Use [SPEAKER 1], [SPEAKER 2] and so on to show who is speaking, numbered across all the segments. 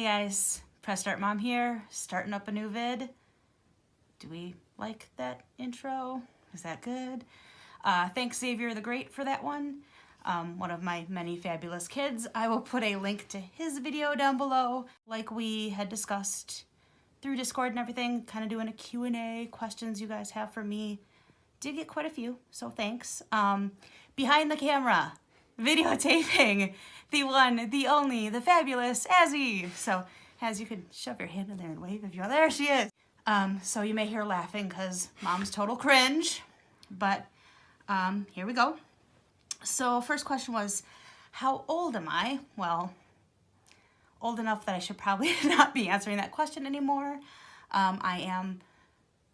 [SPEAKER 1] Hey guys, Press Start Mom here, starting up a new vid. Do we like that intro? Is that good? Thanks Xavier the Great for that one. One of my many fabulous kids. I will put a link to his video down below. Like we had discussed through Discord and everything, kind of doing a Q&A, questions you guys have for me. Did get quite a few, so thanks. Behind the camera, videotaping, the one, the only, the fabulous Azzy. So, Az, you could shove your hand in there and wave if you want. There she is. So you may hear laughing because mom's total cringe, but here we go. So first question was, how old am I? Well, old enough that I should probably not be answering that question anymore. I am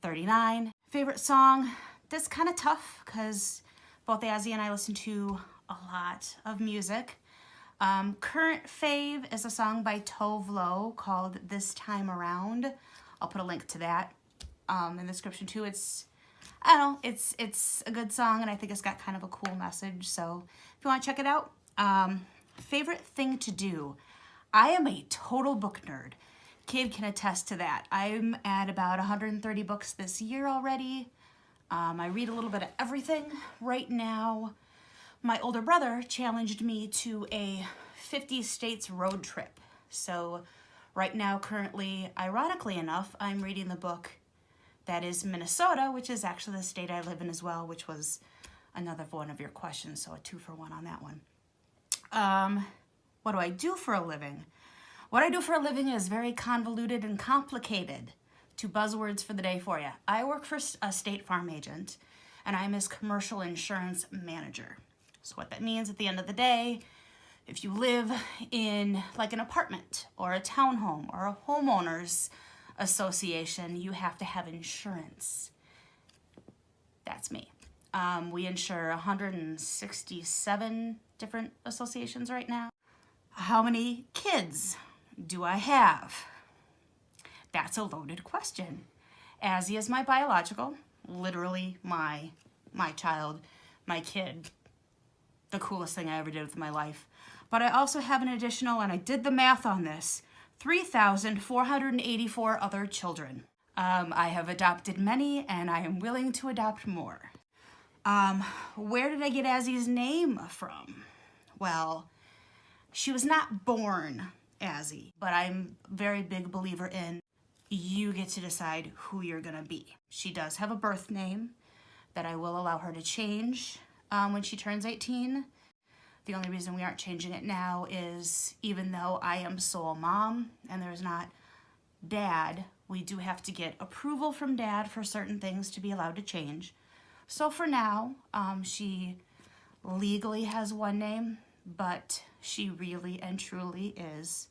[SPEAKER 1] 39. Favorite song? That's kind of tough because both Azzy and I listen to a lot of music. Current fave is a song by Tove Lo called This Time Around. I'll put a link to that in the description too. I don't know, it's a good song and I think it's got kind of a cool message. So if you want to check it out. Favorite thing to do? I am a total book nerd. Kid can attest to that. I'm at about 130 books this year already. I read a little bit of everything right now. My older brother challenged me to a 50 states road trip. So right now, currently, ironically enough, I'm reading the book that is Minnesota, which is actually the state I live in as well, which was another one of your questions. So a 2-for-1 on that one. What do I do for a living? What I do for a living is very convoluted and complicated. 2 buzzwords for the day for you. I work for a State Farm agent, and I'm his commercial insurance manager. So what that means at the end of the day, if you live in like an apartment or a townhome or a homeowners association, you have to have insurance. That's me. We insure 167 different associations right now. How many kids do I have? That's a loaded question. Azzy is my biological, literally my child, my kid, the coolest thing I ever did with my life. But I also have an additional, and I did the math on this, 3,484 other children. I have adopted many, and I am willing to adopt more. Where did I get Azzy's name from? Well, she was not born Azzy, but I'm a very big believer in you get to decide who you're gonna be. She does have a birth name that I will allow her to change when she turns 18. The only reason we aren't changing it now is even though I am sole mom and there's not dad, we do have to get approval from dad for certain things to be allowed to change. So for now, she legally has one name, but she really and truly is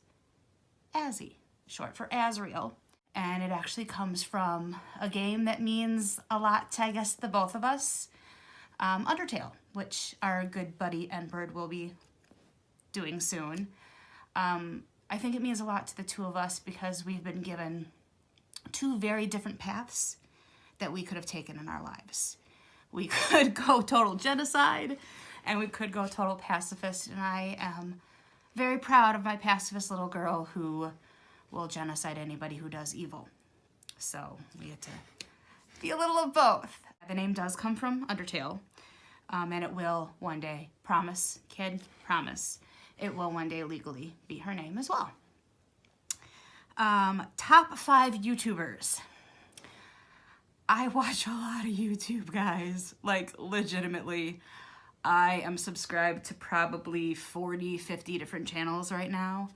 [SPEAKER 1] Azzy, short for Azriel. And it actually comes from a game that means a lot to, I guess, the both of us. Undertale, which our good buddy Edward will be doing soon. I think it means a lot to the two of us because we've been given 2 very different paths that we could have taken in our lives. We could go total genocide and we could go total pacifist, and I am very proud of my pacifist little girl who will genocide anybody who does evil. So we get to be a little of both. The name does come from Undertale, and it will one day, promise, kid, promise, it will one day legally be her name as well. Top 5 YouTubers. I watch a lot of YouTube, guys. Like, legitimately. I am subscribed to probably 40, 50 different channels right now.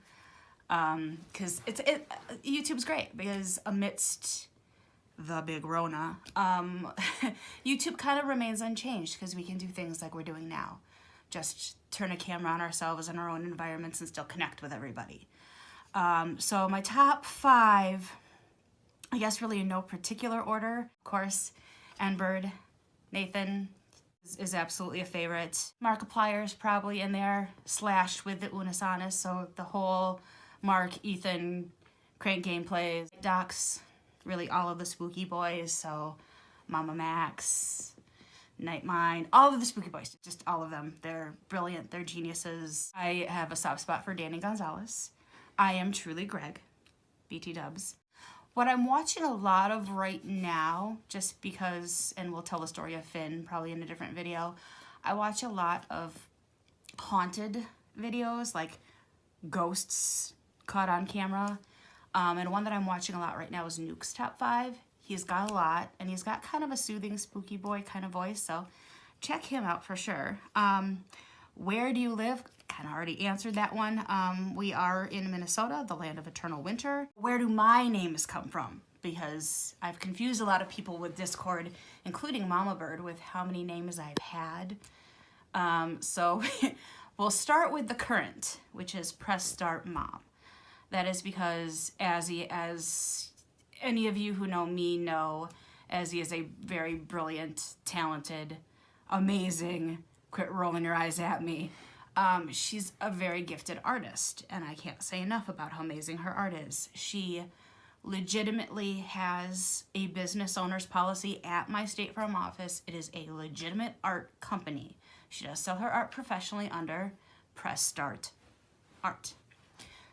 [SPEAKER 1] Because YouTube's great because amidst the big Rona, YouTube kind of remains unchanged because we can do things like we're doing now. Just turn a camera on ourselves in our own environments and still connect with everybody. So my top 5, I guess really in no particular order. Of course, Edward, Nathan is absolutely a favorite. Markiplier's probably in there, slashed with the Unisanis, so the whole Mark, Ethan, Crank gameplays, Docs, really all of the spooky boys, so Mama Max, Nightmind, all of the spooky boys, just all of them. They're brilliant, they're geniuses. I have a soft spot for Danny Gonzalez. I am truly Greg, BT dubs. What I'm watching a lot of right now, just because, and we'll tell the story of Finn probably in a different video, I watch a lot of haunted videos, like ghosts caught on camera. And one that I'm watching a lot right now is Nuke's Top 5. He's got a lot, and he's got kind of a soothing, spooky boy kind of voice, so check him out for sure. Where do you live? Kind of already answered that one. We are in Minnesota, the land of eternal winter. Where do my names come from? Because I've confused a lot of people with Discord, including Mama Bird, with how many names I've had. So we'll start with the current, which is Press Start Mom. That is because Azzy, as any of you who know me know, Azzy is a very brilliant, talented, amazing, quit rolling your eyes at me. She's a very gifted artist, and I can't say enough about how amazing her art is. She legitimately has a business owner's policy at my State Farm office. It is a legitimate art company. She does sell her art professionally under Press Start Art.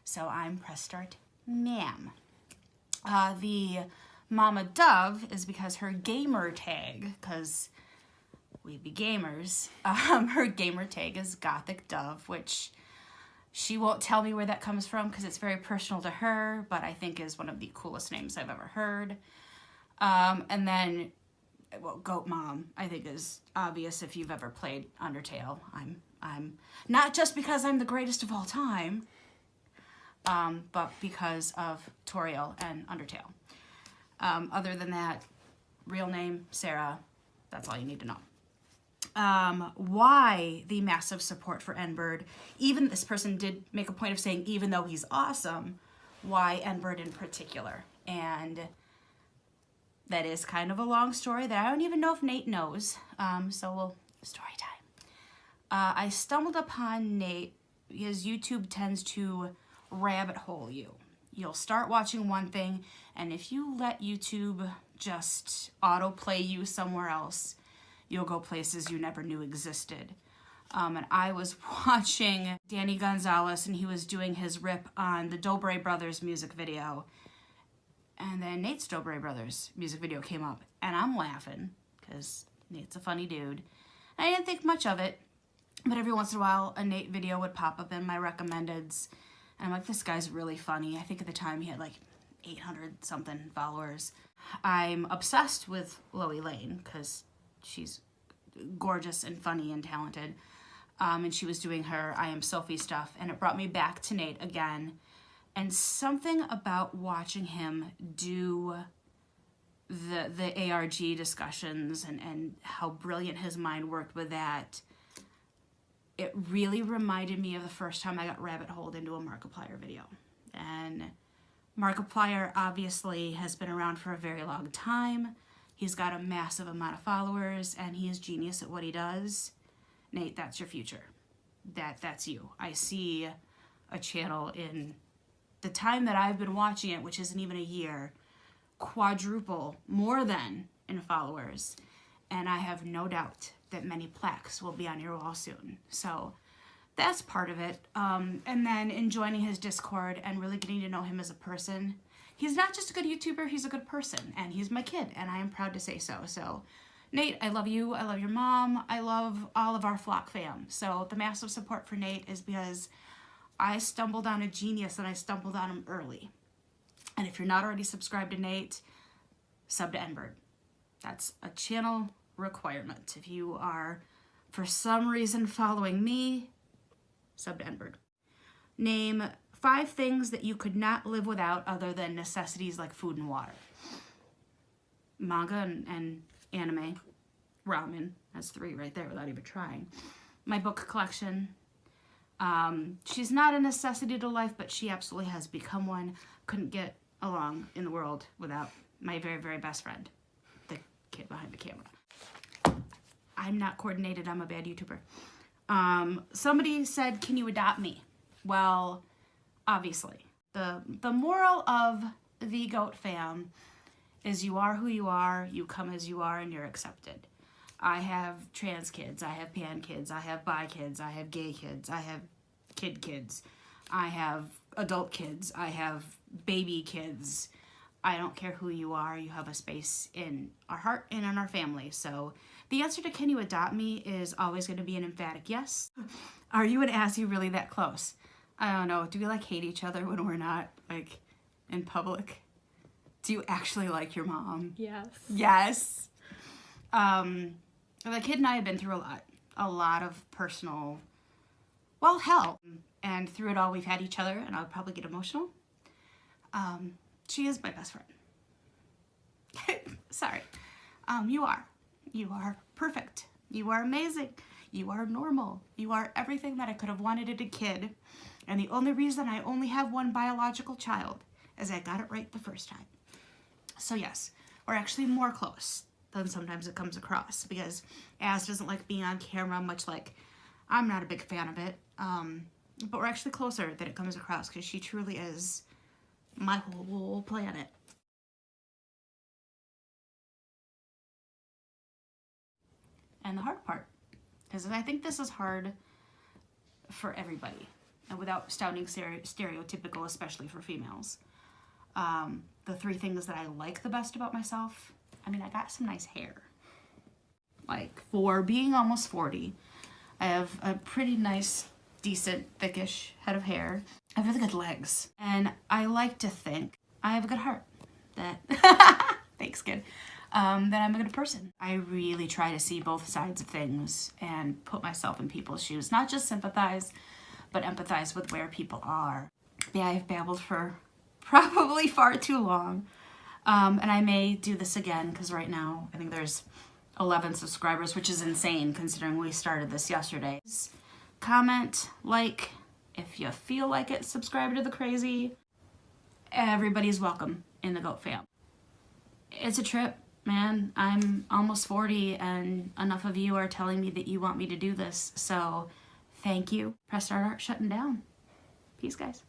[SPEAKER 1] So I'm Press Start Ma'am. The Mama Dove is because her gamer tag, because we be gamers, her gamer tag is Gothic Dove, which she won't tell me where that comes from because it's very personal to her, but I think is one of the coolest names I've ever heard. And then, well, Goat Mom, I think is obvious if you've ever played Undertale. I'm not just because I'm the greatest of all time, but because of Toriel and Undertale. Other than that, real name, Sarah, that's all you need to know. Why the massive support for N-Bird? Even this person did make a point of saying, even though he's awesome, why N-Bird in particular? And that is kind of a long story that I don't even know if Nate knows. So we'll, story time. I stumbled upon Nate because YouTube tends to rabbit hole you. You'll start watching one thing, and if you let YouTube just autoplay you somewhere else, you'll go places you never knew existed. And I was watching Danny Gonzalez, and he was doing his rip on the Dobre Brothers music video. And then Nate's Dobre Brothers music video came up, and I'm laughing, because Nate's a funny dude. And I didn't think much of it, but every once in a while, a Nate video would pop up in my recommendeds. And I'm like, this guy's really funny. I think at the time he had like 800 something followers. I'm obsessed with Loie Lane, because she's gorgeous and funny and talented. And she was doing her I Am Sophie stuff, and it brought me back to Nate again. And something about watching him do the ARG discussions and how brilliant his mind worked with that, it really reminded me of the first time I got rabbit-holed into a Markiplier video. And Markiplier obviously has been around for a very long time. He's got a massive amount of followers, and he is genius at what he does. Nate, that's your future. That's you. I see a channel in the time that I've been watching it, which isn't even a year, quadruple more than in followers. And I have no doubt that many plaques will be on your wall soon. So that's part of it. And then in joining his Discord and really getting to know him as a person. He's not just a good YouTuber, he's a good person, and he's my kid, and I am proud to say so. So, Nate, I love you, I love your mom, I love all of our flock fam. So the massive support for Nate is because I stumbled on a genius, and I stumbled on him early. And if you're not already subscribed to Nate, sub to N-Bird. That's a channel requirement. If you are, for some reason, following me, sub to N-Bird. Name 5 things that you could not live without other than necessities like food and water. Manga and anime. Ramen. That's 3 right there without even trying. My book collection. She's not a necessity to life, but she absolutely has become one. Couldn't get along in the world without my very, very best friend. The kid behind the camera. I'm not coordinated. I'm a bad YouTuber. Somebody said, can you adopt me? Well, obviously. The moral of the GOAT fam is you are who you are, you come as you are, and you're accepted. I have trans kids, I have pan kids, I have bi kids, I have gay kids, I have kids, I have adult kids. I have baby kids. I don't care who you are. You have a space in our heart and in our family. So the answer to can you adopt me is always going to be an emphatic yes. Are you and Azzy really that close? I don't know. Do we like hate each other when we're not like in public? Do you actually like your mom?
[SPEAKER 2] Yes.
[SPEAKER 1] Yes. The kid and I have been through a lot of personal, well, hell. And through it all, we've had each other, and I'll probably get emotional. She is my best friend. Sorry. You are. You are perfect. You are amazing. You are normal. You are everything that I could have wanted in a kid. And the only reason I only have one biological child is I got it right the first time. So yes, we're actually more close than sometimes it comes across, because Az doesn't like being on camera, much like I'm not a big fan of it. But we're actually closer than it comes across, because she truly is my whole planet. And the hard part is that I think this is hard for everybody, and without sounding stereotypical, especially for females. The 3 things that I like the best about myself, I mean, I got some nice hair. Like, for being almost 40, I have a pretty nice, decent, thickish head of hair. I have really good legs. And I like to think I have a good heart. That, thanks, kid. That I'm a good person. I really try to see both sides of things and put myself in people's shoes. Not just sympathize, but empathize with where people are. Yeah, I've babbled for probably far too long. And I may do this again, because right now I think there's 11 subscribers, which is insane considering we started this yesterday. Comment, like, if you feel like it, subscribe to the crazy. Everybody's welcome in the goat fam. It's a trip, man. I'm almost 40 and enough of you are telling me that you want me to do this. So thank you. Press start art shutting down. Peace, guys.